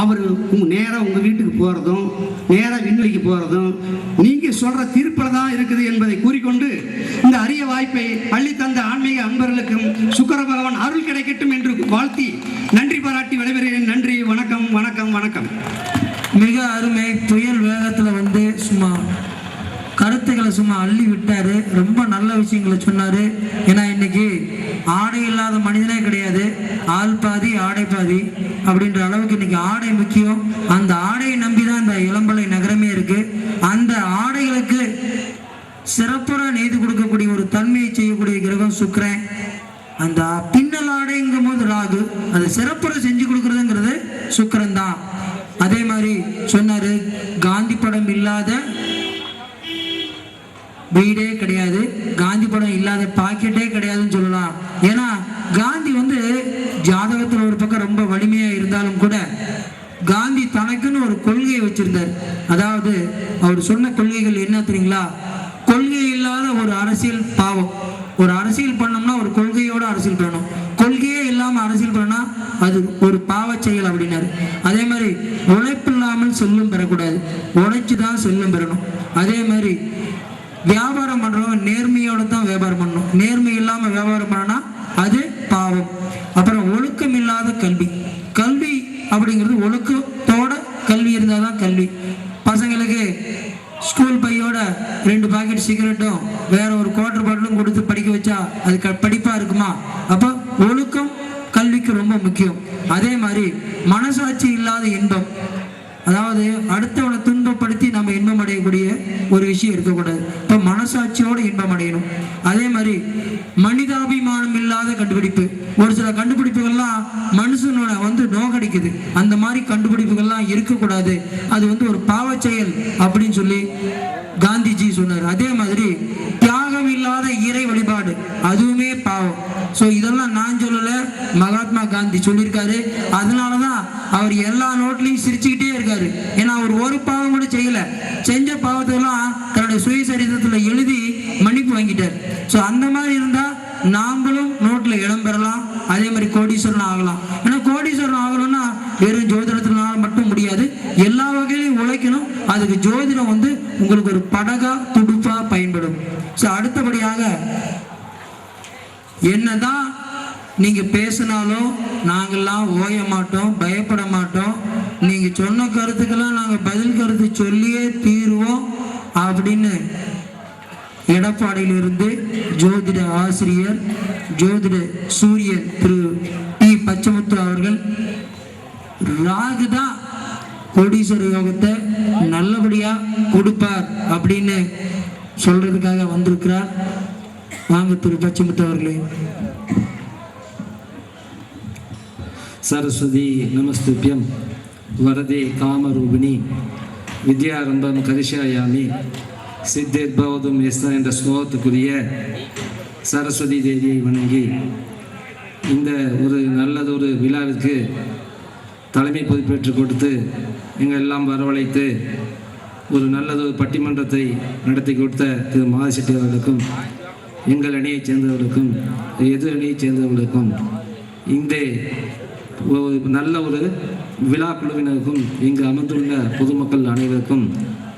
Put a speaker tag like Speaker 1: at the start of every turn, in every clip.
Speaker 1: அவர் நேராக உங்கள் வீட்டுக்கு போகிறதும் நேராக விண்வெளிக்கு போகிறதும் நீங்கள் சொல்கிற தீர்ப்பில் தான் இருக்குது என்பதை கூறிக்கொண்டு இந்த அரிய வாய்ப்பை அள்ளித்தந்த ஆன்மீக அன்பர்களுக்கும் சுக்கிர பகவான் அருள் கிடைக்கட்டும் என்று வாழ்த்தி நன்றி பாராட்டி விடைபெறுகிறேன். நன்றி, வணக்கம் வணக்கம் வணக்கம்.
Speaker 2: மிக அருமை. புயல் வேகத்தில் வந்து சும்மா கருத்துக்களை சும்மா அள்ளி விட்டார். ரொம்ப நல்ல விஷயங்களை சொன்னார். ஏன்னா இன்னைக்கு ஆடை இல்லாத மனிதனே கிடையாது. ஆள் பாதி ஆடை பாதி அப்படின்ற அளவுக்கு இன்னைக்கு ஆடை முக்கியம். அந்த ஆடையை நம்பி தான் இந்த இளம்பலை நகரமே இருக்கு. அந்த ஆடைகளுக்கு சிறப்புற நெய்து கொடுக்கக்கூடிய ஒரு தன்மையை செய்யக்கூடிய கிரகம் சுக்கிரன். அந்த பின்னல் ஆடைங்கும் போது ராகு, அது சிறப்புற செஞ்சு கொடுக்கறதுங்கிறது சுக்கிரன் தான். அதே மாதிரி சொன்னாரு, காந்தி படம் இல்லாத வீடே கிடையாது, காந்தி படம் இல்லாத பாக்கெட்டே கிடையாதுன்னு சொல்லலாம். ஏன்னா காந்தி வந்து ஜாதகத்தில் ஒரு பக்கம் ரொம்ப வலிமையா இருந்தாலும் கூட காந்தி தனக்குன்னு ஒரு கொள்கையை வச்சிருந்தார். அதாவது அவர் சொன்ன கொள்கைகள் என்ன தெரியுங்களா? கொள்கை இல்லாத ஒரு அரசியல் பாவம். ஒரு அரசியல் பண்ணோம்னா ஒரு கொள்கையோட அரசியல் பண்ணணும். கொள்கையே இல்லாம அரசியல் பண்ணா அது ஒரு பாவ செயல் அப்படின்னாரு. அதே மாதிரி உழைப்பு இல்லாமல் செல்லும் பெறக்கூடாது, உழைச்சுதான் செல்லும் பெறணும். அதே மாதிரி வியாபாரம் பண்றவங்க நேர்மையோட தான் வியாபாரம் பண்ணணும். நேர்மை இல்லாம வியாபாரம் பண்ணா அது பாவம். அப்புறம் ஒழுக்கம் இல்லாத கல்வி. கல்வி அப்படிங்கிறது ஒழுக்கத்தோட கல்வி இருந்தாதான் கல்வி. பசங்களுக்கு ஸ்கூல் பையோட 2 பாக்கெட் சிகரெட்டும் வேற ஒரு குவார்டர் பாட்டிலும் கொடுத்து படிக்க வச்சா அது படிப்பா இருக்குமா? அப்போ ஒழுக்கம் கல்விக்கு ரொம்ப முக்கியம். அதே மாதிரி மனசாட்சி இல்லாத இன்பம், அதாவது அடுத்தவனை துன்பப்படுத்தி நம்ம இன்பம் அடையக்கூடிய ஒரு விஷயம் இருக்கக்கூடாது. இப்போ மனசாட்சியோட இன்பம் அடையணும். அதே மாதிரி மனிதாபிமானம் இல்லாத கண்டுபிடிப்பு. ஒரு சில கண்டுபிடிப்புகள்லாம் மனுஷனோட வந்து நோகடிக்குது. அந்த மாதிரி கண்டுபிடிப்புகள்லாம் இருக்கக்கூடாது. அது வந்து ஒரு பாவ செயல் அப்படின்னு சொல்லி காந்திஜி சொன்னார். அதே மாதிரி தியாகம் இல்லாத இறை வழிபாடு, அதுவுமே பாவம். ஸோ இதெல்லாம் நான் சொல்லல, மகாத்மா காந்தி சொல்லியிருக்காரு. அதனாலதான் அவர் எல்லா நோட்லையும் சிரிச்சுக்கிட்டே இருக்காரு. ஏன்னா அவர் ஒரு பாவம் கூட செய்யல. செஞ்ச பாவத்தெல்லாம் தன்னுடைய சுயசரிதத்துல எழுதி மன்னிப்பு வாங்கிட்டார். ஸோ அந்த மாதிரி இருந்தா நாமளும் நோட்ல இடம் பெறலாம். அதே மாதிரி கோடீஸ்வரன் ஆகலாம். ஏன்னா கோடீஸ்வரன் ஆகணும்னா வெறும் ஜோதிடத்தினால மட்டும் முடியாது, எல்லா வகையிலையும் உழைக்கணும். அதுக்கு ஜோதிடம் வந்து உங்களுக்கு ஒரு படகா துடுப்பா பயன்படும். ஸோ அடுத்தபடியாக என்னதான் நீங்க பேசினாலும் நாங்கெல்லாம் ஓய மாட்டோம், பயப்பட மாட்டோம். நீங்க சொன்ன கருத்துக்கெல்லாம் நாங்க பதில் கருத்து சொல்லியே தீருவோம் அப்படின்னு எடப்பாடியிலிருந்து ஜோதிட ஆசிரியர் ஜோதிட சூரியன் திரு டி பச்சமுத்து அவர்கள் ராகுதான் கோடீஸ்வர யோகத்தை நல்லபடியா கொடுப்பார் அப்படின்னு சொல்றதுக்காக வந்திருக்கிறார். வாங்க திரு பச்சமுத்து அவர்களே.
Speaker 3: சரஸ்வதி நமஸ்துபியம் வரதே காமரூபிணி வித்யாரம்பம் கரிஷாயாமி சித்தேத்பவதும் எஸ்தா என்ற ஸ்லோகத்துக்குரிய சரஸ்வதி தேவியை வணங்கி இந்த ஒரு நல்லதொரு விழாவிற்கு தலைமை பொறுப்பேற்றுக் கொடுத்து எங்கள் எல்லாம் வரவழைத்து ஒரு நல்லதொரு பட்டிமன்றத்தை நடத்தி கொடுத்த திரு மாதசெட்டி அவர்களுக்கும், எங்கள் அணியைச் சேர்ந்தவர்களுக்கும் எதிர் அணியைச் சேர்ந்தவர்களுக்கும், இந்த நல்ல ஒரு விழா குழுவினருக்கும் இங்கு அமர்ந்துள்ள பொதுமக்கள் அனைவருக்கும்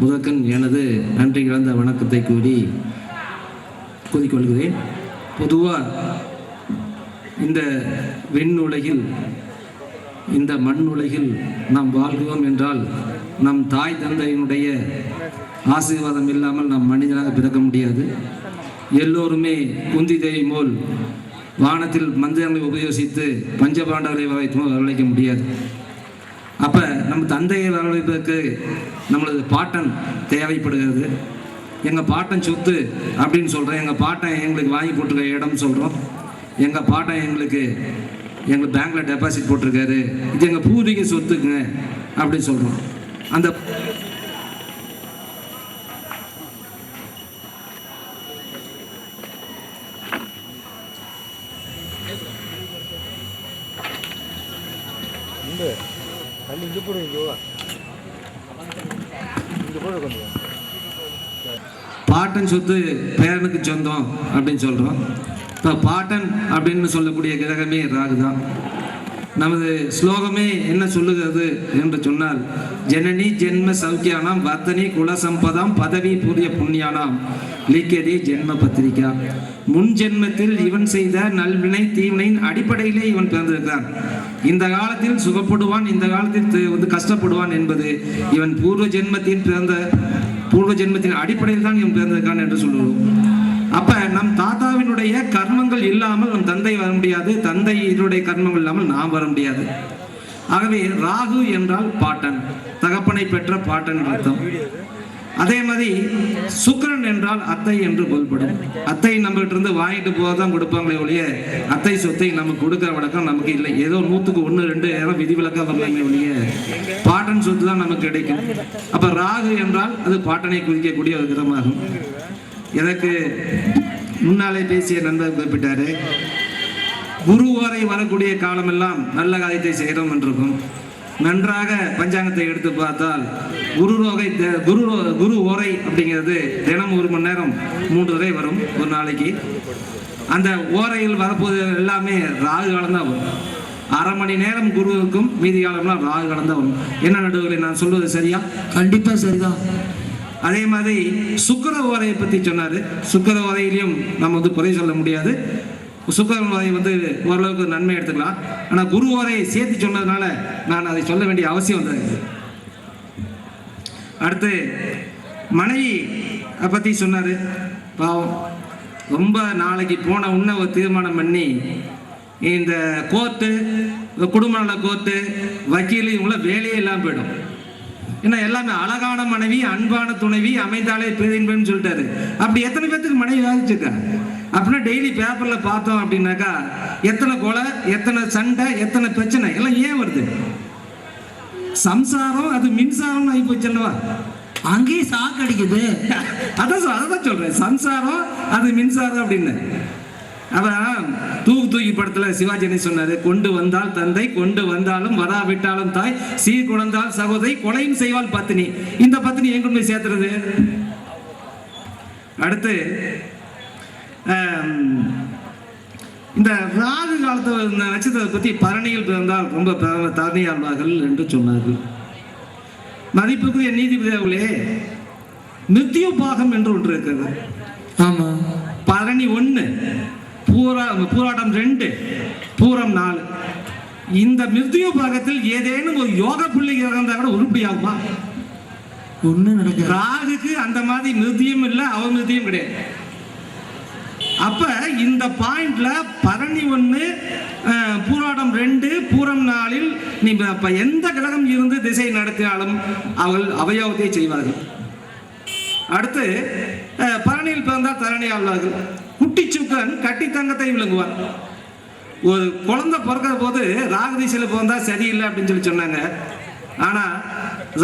Speaker 3: முதற்கண் எனது நன்றி கலந்த வணக்கத்தை கூறிக்கொள்கிறேன். பொதுவாக இந்த விண் உலகில், இந்த மண் உலகில் நாம் வாழ்கிறோம் என்றால் நம் தாய் தந்தையினுடைய ஆசீர்வாதம் இல்லாமல் நாம் மனிதனாக பிறக்க முடியாது. எல்லோருமே குந்தி தேவி போல் வானத்தில் மந்திரங்களை உபயோகித்து பஞ்சபாண்டவரை வரவழைக்க முடியாது. அப்போ நம்ம தந்தையை வரவழைப்பதற்கு நம்மளது பாட்டன் தேவைப்படுகிறது. எங்கள் பாட்டன் சொத்து அப்படின்னு சொல்கிறோம். எங்கள் பாட்டன் எங்களுக்கு வாங்கி போட்டிருக்க இடம் சொல்கிறோம். எங்கள் பாட்டன் எங்களுக்கு பேங்க்கில் டெபாசிட் போட்டிருக்காரு, இது எங்கள் பூர்வீக சொத்துக்குங்க அப்படின்னு சொல்கிறோம். அந்த பாட்டன் சொத்து பேரனுக்கு சொந்தம் அப்படின்னு சொல்கிறோம். இப்போ பாட்டன் அப்படின்னு சொல்லக்கூடிய கிரகமே ராகு தான். நமது ஸ்லோகமே என்ன சொல்லுகிறது என்று சொன்னால், ஜனனி ஜென்ம சௌக்கியானாம் வர்த்தனி குல சம்பதாம் பதவி பூரிய புண்ணியானாம் லிக்கதி ஜென்ம பத்திரிகா. முன் ஜென்மத்தில் இவன் செய்த நல்வினை தீவினையின் அடிப்படையிலே இவன் பிறந்திருக்கிறான். இந்த காலத்தில் சுகப்படுவான், இந்த காலத்தில் கஷ்டப்படுவான் என்பது இவன் பூர்வ ஜென்மத்தின் அடிப்படையில் தான் இவன் பிறந்திருக்கான் என்று சொல்லுவோம். அப்ப நம் தாத்தாவினுடைய கர்மங்கள் இல்லாமல் நம் தந்தை வர முடியாது, தந்தையினுடைய கர்மங்கள் இல்லாமல் நாம் வர முடியாது. ஆகவே ராகு என்றால் பாட்டன், தகப்பனை பெற்ற பாட்டன் அர்த்தம். அதே மாதிரி சுக்கிரன் என்றால் அத்தை என்று பொருள்படும். அத்தை நம்மகிட்ட இருந்து வாங்கிட்டு போதான் கொடுப்பாங்களே ஒழிய அத்தை சொத்தை நமக்கு கொடுக்கிற வழக்கம் நமக்கு இல்லை. ஏதோ 100க்கு 1 2 விதிவிலக்கா வரலாமே ஒழிய பாட்டன் சொத்து தான் நமக்கு கிடைக்கும். அப்ப ராகு என்றால் அது பாட்டனை குறிக்கக்கூடிய ஒரு விதமாகும். எனக்கு முன்னாலே பேசிய நண்பர் குறிப்பிட்டாரு, குரு ஓரை வரக்கூடிய காலமெல்லாம் நல்ல காரியத்தை செய்கிறோம் என்றிருக்கும். நன்றாக பஞ்சாங்கத்தை எடுத்து பார்த்தால் குரு ஓரை அப்படிங்கிறது தினம் 1 மணி நேரம் 3 தடவை வரும் ஒரு நாளைக்கு. அந்த ஓரையில் வரப்போது எல்லாமே ராகு காலம் தான் வரும். 1/2 மணி நேரம் குருவுக்கும், மீதி காலம்லாம் ராகு காலம் தான் வரும். என்ன நடுவில் நான் சொல்வது சரியா?
Speaker 2: கண்டிப்பா சரிதான்.
Speaker 3: அதே மாதிரி சுக்கிர ஓரையை பற்றி சொன்னார். சுக்கிர ஓரையிலையும் நம்ம குறை சொல்ல முடியாது. சுக்கிர ஓரை ஓரளவுக்கு நன்மை எடுத்துக்கலாம். ஆனால் குரு ஓரையை சேர்த்து சொன்னதுனால நான் அதை சொல்ல வேண்டிய அவசியம் வந்தது. அடுத்து மனைவி பற்றி சொன்னார். பாவம், ரொம்ப நாளைக்கு போன உடனே ஒரு தீர்மானம் பண்ணி இந்த கோர்ட்டு, குடும்ப நல கோர்ட்டு, வக்கீல் இவங்கள வேலையே இல்லாமல் போயிடும். ஏன்னா எல்லாமே அழகான மனைவி, அன்பான துணைவி, அமைந்தாலே பேரின்பன்னு சொல்லிட்டாரு. அப்படி எத்தனை பேத்துக்கு மனைவி வாதிச்சிருக்கா? அப்படின்னா டெய்லி பேப்பர்ல பார்த்தோம் அப்படின்னாக்கா எத்தனை கொலை, எத்தனை சண்டை, எத்தனை பிரச்சனை எல்லாம் ஏன் வருது? சம்சாரம் அது மின்சாரம் ஆகி போச்சல்லவா,
Speaker 2: அங்கேயும் சாக்கு அடிக்குது.
Speaker 3: அதான் சொல்றேன், சம்சாரம் அது மின்சாரம் அப்படின்னு. அதான் தூக்கி படத்துல சிவாஜி என்ன சொன்னாரு, கொண்டு வந்தால் தந்தை, கொண்டு வந்தாலும் வராவிட்டாலும் தாய், சீர் குழந்தால் சகோதரி, கொலையும் செய்வாள் பத்தினி. இந்த பத்தினி எங்க போய் சேர்த்துறது? அடுத்து இந்த ராகு காலத்தை நட்சத்திரத்தை பத்தி பரணியில் பிறந்தால் ரொம்ப தரணியாள்வார்கள் என்று சொன்னார்கள். மதிப்புக்குரிய நீதிபதி அவர்களே, மிருத்யு பாகம் என்று ஒன்று இருக்கிறது.
Speaker 2: ஆமா,
Speaker 3: பரணி 1, பூராடம் 2, பூரம் 4. இந்த மிருத்யு பாகத்தில் ஏதேனும் ஒரு யோக புள்ளி இருந்தா கூட உருப்படியாகுமா?
Speaker 2: ஒண்ணு நடக்க.
Speaker 3: ராகுக்கு அந்த மாதிரி மிருத்தியும் இல்லை, அவமிருத்தியும் கிடையாது. அப்ப இந்த பாயிண்ட்ல பரணி 1, பூராடம் 2, பூரம் 4 நீ எந்த கிரகம் இருந்து திசை நடத்தினாலும் அவர்கள் அவயோகத்தை செய்வார்கள். அடுத்து பரணியில் பிறந்தால் தரணி ஆழ்வார்கள். குட்டி சுக்கரன் கட்டி தங்கத்தை விளங்குவார். ஒரு குழந்தை பிறக்கிற போது ராகு திசையில் பிறந்தா சரியில்லை அப்படின்னு சொல்லி சொன்னாங்க. ஆனா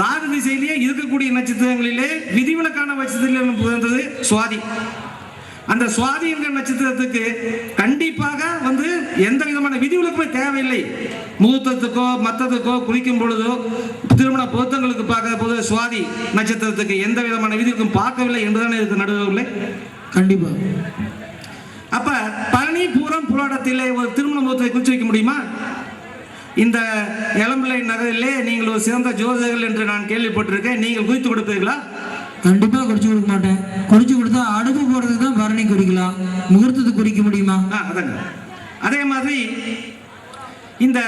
Speaker 3: ராகு திசையிலேயே இருக்கக்கூடிய நட்சத்திரங்களிலே விதிவிலக்கான நட்சத்திரம் பிறந்தது சுவாதி. அந்த சுவாதி என்கிற நட்சத்திரத்துக்கு கண்டிப்பாக எந்த விதமான விதிவிலக்குமே தேவையில்லை. முகூர்த்தத்துக்கோ மற்றதுக்கோ குறிக்கும் பொழுதோ திருமண பொருத்தங்களுக்கு பார்க்கிற போது சுவாதி நட்சத்திரத்துக்கு எந்த விதமான விதிவிலக்கும் பார்க்கவில்லை என்றுதானே இருக்கு நடுவில்.
Speaker 2: கண்டிப்பா.
Speaker 3: அப்ப பரணி பூரம் புராடத்திலே ஒரு திருமண முகூர்த்தத்தை குறிச்சு வைக்க முடியுமா? இந்த இளம்பிள்ளை நகரிலே நீங்கள் ஒரு சிறந்த ஜோதிடர்கள் என்று நான் கேள்விப்பட்டிருக்கேன். நீங்கள் குறித்து கொடுப்பீர்களா?
Speaker 2: கண்டிப்பா குறிச்சு கொடுக்க மாட்டேன். குறிச்சு கொடுத்தா அடுப்பு போடுறதுக்கு தான் பரணி குறிக்கலாம், முகூர்த்தத்தை குறிக்க முடியுமா?
Speaker 3: அதாங்க. அதே மாதிரி இந்த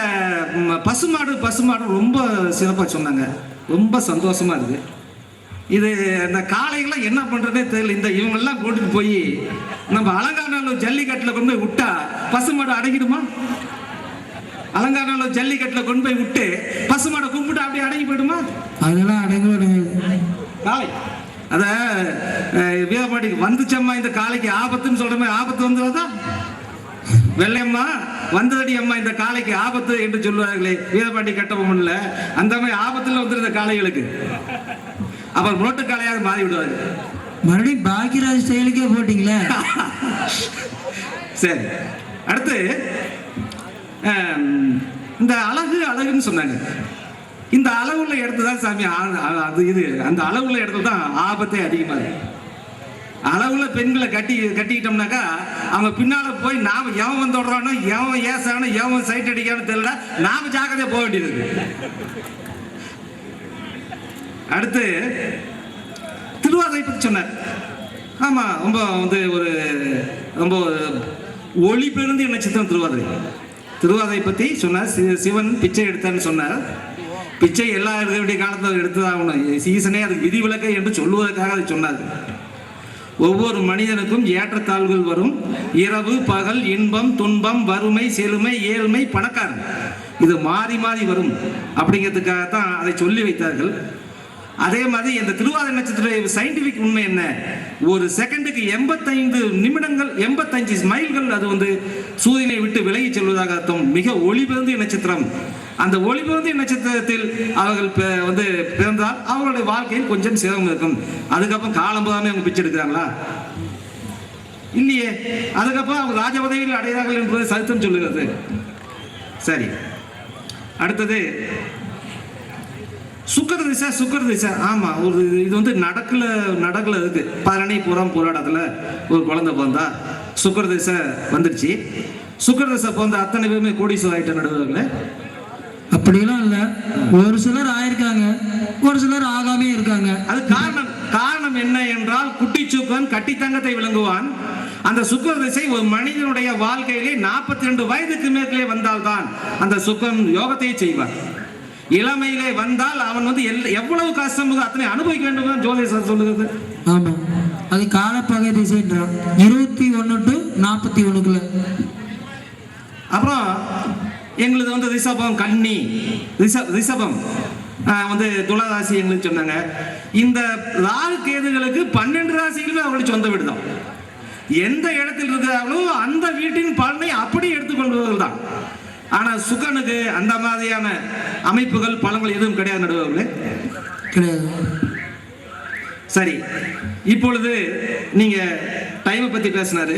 Speaker 3: பசுமாடு ரொம்ப சிறப்பாக சொன்னாங்க. ரொம்ப சந்தோஷமா இருக்கு. இது இந்த காளைகள்லாம் என்ன பண்றதே தெரியல. இந்த இவங்கெல்லாம் கூட்டிட்டு போய் நம்ம அலங்காநல்லூர் ஜல்லிக்கட்டில் கொண்டு போய் விட்டா பசுமாடு அடங்கிடுமா? அலங்காநல்லூர் ஜல்லிக்கட்டில் கொண்டு போய் விட்டு பசுமாடை கும்பிட்டு அப்படியே அடங்கி போயிடுமா?
Speaker 2: அதெல்லாம் அடங்க
Speaker 3: காளை அத வீரபாண்டிக்கு வந்துச்சம்மா, இந்த காளைக்கு ஆபத்துன்னு சொல்ற மாதிரி ஆபத்து வந்துடாதா? வெள்ளையம்மா வந்ததடி அம்மா, இந்த காளைக்கு ஆபத்து என்று சொல்லுவார்களே வீரபாண்டி கட்டபொம்மன்ல, அந்த மாதிரி ஆபத்துல வந்துருந்த காளைகளுக்கு அப்புறம் முரட்டு காளையாக மாறி விடுவாரு.
Speaker 2: மறுபடியும் பாக்கியராஜ் செயலுக்கே போட்டீங்களே.
Speaker 3: சரி, அடுத்து இந்த அழகுன்னு சொன்னாங்க. இந்த அளவுள்ள இடத்துல தான் சாமி அது இது அந்த அளவுள்ள இடத்துல தான் ஆபத்தே அதிகமாக இருக்கு. அளவுல பெண்களை கட்டிக்கிட்டோம்னாக்கா அவங்க பின்னால போய் நாம எவன் வந்து விடுறானோ எவன் ஏசானோ எவன் சைட் அடிக்கானோ தெரியல, நாம ஜாக்கிரதையா போக வேண்டியது இருக்கு. அடுத்து திருவாதிரை பத்தி சொன்னார். ஆமா, ரொம்ப வந்து ஒரு ரொம்ப ஒளி பெருந்திய நட்சத்திரம் திருவாதிரை. திருவாதிரை பத்தி சொன்னார். சிவன் பிச்சை எடுத்தான்னு சொன்னார். பிச்சை எல்லா எழுதக்கூடிய காலத்தில் எடுத்துதான் சீசனே அதுக்கு விதிவிலக்கு என்று சொல்லுவதற்காக அதை சொன்னார். ஒவ்வொரு மனிதனுக்கும் ஏற்றத்தாழ்வுகள் வரும். இரவு பகல், இன்பம் துன்பம், வறுமை செழுமை, ஏழ்மை, பணக்காரன், இது மாறி மாறி வரும் அப்படிங்கிறதுக்காகத்தான் அதை சொல்லி வைத்தார்கள். அதே மாதிரி இந்த திருவாதிரை நட்சத்திர சயின்டிபிக் உண்மை என்ன, ஒரு செகண்டுக்கு 85 நிமிடங்கள் 85 மைல்கள் அது வந்து சூரியனை விட்டு விலகி செல்வதாக அர்த்தம். மிக ஒளிபெருந்திய நட்சத்திரம். அந்த ஒளிபெருந்திய நட்சத்திரத்தில் அவர்கள் வந்து பிறந்தால் அவர்களுடைய வாழ்க்கையில் கொஞ்சம் சிரமம் இருக்கும். அதுக்கப்புறம் காலம் போதாமே அவங்க பிச்சை எடுக்கிறாங்களா? இல்லையே. அதுக்கப்புறம் அவங்க ராஜ பதவியில் அடைகிறார்கள் என்பது சரித்திரம் சொல்லுகிறது. சரி, அடுத்தது சுக்கர திசை. ஆமா, ஒரு இது வந்து நடக்கல இருக்கு. 12 புறம் போராட்டத்துல ஒரு குழந்தை பிறந்தா சுக்கர திசை வந்துருச்சு. சுக்கர திசை பிறந்த அத்தனை பேருமே கோடீஸ்வரர் ஆயிட்ட நடுவர்களே.
Speaker 2: அப்படியெல்லாம் இல்ல, ஒரு சிலர் ஆயிருக்காங்க, ஒரு சிலர் ஆகாமே இருக்காங்க.
Speaker 3: அது காரணம் என்ன என்றால், குட்டி சுக்கன் கட்டி தங்கத்தை விளங்குவான். அந்த சுக்கர திசை ஒரு மனிதனுடைய வாழ்க்கையிலே 42 வயதுக்கு மேலே வந்தால்தான் அந்த சுக்கன் யோகத்தை செய்வார். இளமையிலே வந்தால் அவன் வந்து எவ்வளவு கஷ்டம் அத்தனை அனுபவிக்க வேண்டும் ஜோதிஷர் சொல்லுகிறது.
Speaker 2: ஆமா, அது காலப்பகை திசைன்றான். 21 to 41.
Speaker 3: அப்புறம் எங்களுக்கு வந்து ரிஷபம், கன்னி, ரிஷபம் வந்து துளாராசி எங்களுக்கு சொன்னாங்க. இந்த ராகு கேதுகளுக்கு 12 ராசிகளுமே அவர்களுடைய சொந்த வீடு தான். எந்த இடத்தில் இருக்கிறார்களோ அந்த வீட்டின் பலனை அப்படி எடுத்துக்கொள்வர்கள் தான். ஆனால் சுக்கனுக்கு அந்த மாதிரியான அமைப்புகள் பலங்கள் எதுவும் கிடையாது நடுவர்களே,
Speaker 2: கிடையாது.
Speaker 3: சரி, இப்பொழுது நீங்க டைமை பத்தி பேசினாரு.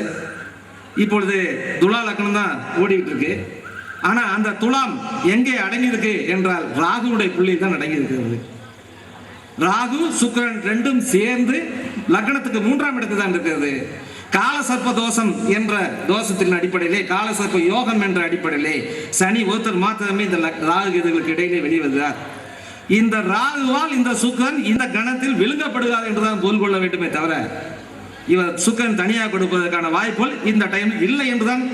Speaker 3: இப்பொழுது துலா லக்னம் தான் ஓடிட்டு இருக்கு. ஆனா அந்த துலாம் எங்கே அடங்கி இருக்கு என்றால் ராகுனுடைய புள்ளி தான் அடங்கி இருக்கிறது. ராகு சுக்கிரன் ரெண்டும் சேர்ந்து லக்னத்துக்கு 3ஆம் இடத்தில் தான் இருக்கிறது. காலசர்ப்ப தோஷம் என்ற தோஷத்தின் அடிப்படையிலே, காலசர்ப்ப யோகம் என்ற அடிப்படையிலே சனி ஒருத்தர் மாத்திரமே இந்த ராகு கேதுகளுக்கு இடையிலே வெளிவருகிறார். இந்த ராகுவால் இந்த சுக்கிரன் இந்த கணத்தில் விழுங்கப்படுகிறார் என்றுதான் பொருள் கொள்ள வேண்டுமே தவிர இவர் சுக்கிரன் தனியாக கொடுப்பதற்கான வாய்ப்புகள் இந்த டைம் இல்லை என்றுதான்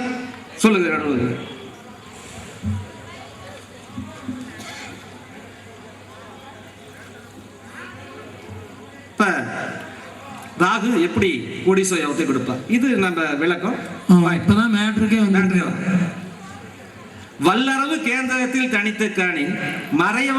Speaker 3: சொல்லுகிறார். இப்ப ராகு எப்படி கோடீஸ்வர யோகத்தை கொடுப்பார், இது நம்ம விளக்கம்.
Speaker 2: இப்பதான் மேட்ருக்கே வந்து
Speaker 3: வல்லரவு கேந்திரத்தில் தனித்து காணின் மறையவன்